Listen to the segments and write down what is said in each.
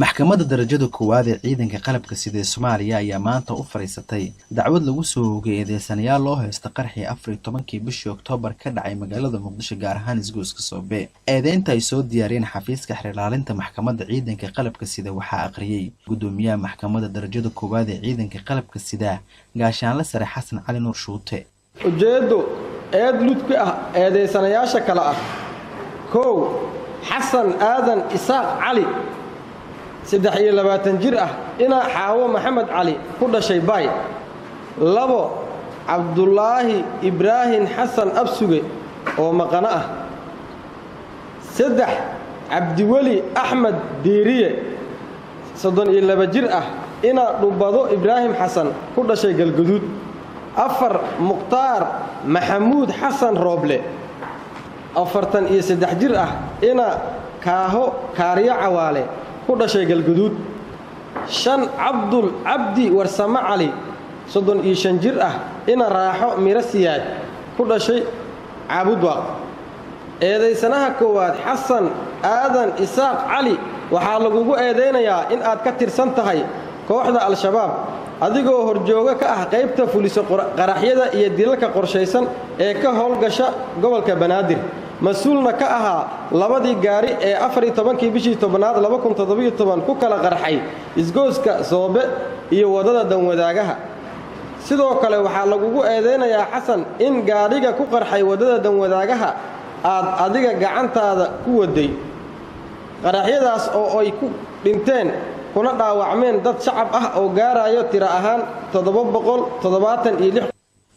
maxkamadda darajada koowaad ee ciidanka qalabka sida Soomaaliya ayaa maanta u fariisatay dacwad lagu soo oogay eedeysanayaal loo haysta qarxii 14 bishii Oktoobar ka dhacay magaalada Muqdisho gaar ahaan isgoyska Soobe. Eedeynta ay soo diyaariyeen xafiiska xirlaalinta maxkamadda ciidanka qalabka sida waxaa aqriyay gudoomiyaha maxkamadda darajada koowaad ee ciidanka qalabka sida gaashaanle sare Xasan Cali Nuur Shuute. ujeedo eed ludka ah eedeysanayaasha kala ah kow Xasan Aadan Isaaq Cali 23 jir ah ina Xaawo Maxamed Cali ku dhashay Baay. labo Cabdullaahi Ibraahim Xasan Absuge oo maqana ah. saddex Cabdiwali Axmed Diiriye 32 jir ah ina Dhubado Ibraahim Xasan ku dhashay Galgaduud. afar Muqtaar Maxamuud Xasan Rooble 43 jir ah ina Kaaho Kaariya Cawaale ku dhashay Galgaduud. shan Cabdul Cabdi Warsame Cali 35 jir ah ina Raaxo Miro Siyaad ku dhashay Caabudwaaq. eedeysanaha koowaad Xasan Aadan Isaaq Cali waxaa lagugu eedeynayaa in aad ka tirsan tahay kooxda Al-Shabaab adigoo horjooga ka ah qaybta fuliso qaraxyada iyo dilalka qorshaysan ee ka howlgasha gobolka Banaadir. mas'uulna ka ahaa labadii gaari ee 14 bishii tobnaad 2017 ku kala qarxay isgooska Soobe iyo wadada Danwadaagaha. sidoo kale waxaa lagugu eedeynayaa Xasan in gaariga ku qarxay wadada Danwadaagaha aad adiga gacantaada ku waday qaraxyadaas oo ay ku dhinteen kuna dhaawacmeen dad shacab ah oo gaarayo tiro ahaan 776.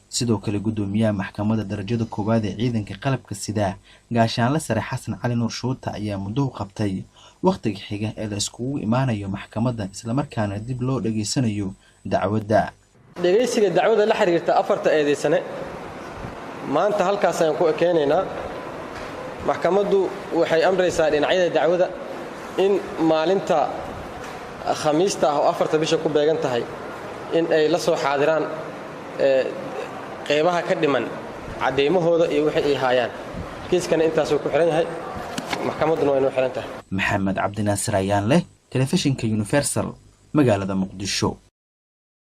sidoo kale gudoomiyaha maxkamadda darajada koowaad ee ciidanka qalabka sida gaashaanle sare Xasan Cali Nuur Shuute ayaa muddo u qabtay waqtiga xiga ee la iskugu imaanayo maxkamadda isla markaana dib loo dhageysanayo dacwadda. dhageysiga dacwadda la xiriirta afarta eedeysane maanta halkaas ayaan ku ekeenaynaa. maxkamaddu waxay amraysaa dhinacyada dacwadda in maalinta khamiista ah oo 4 bisha ku beegan tahay in ay la soo xaadiraan qeybaha ka dhiman cadeymahooda iyo wixii ay hayaan. kiiskana intaas uu ku xiran yahay maxkamadduna way noo xiran tahay. Maxamed Cabdi Naasir ayaan leh telefishinka Universal magaalada Muqdisho.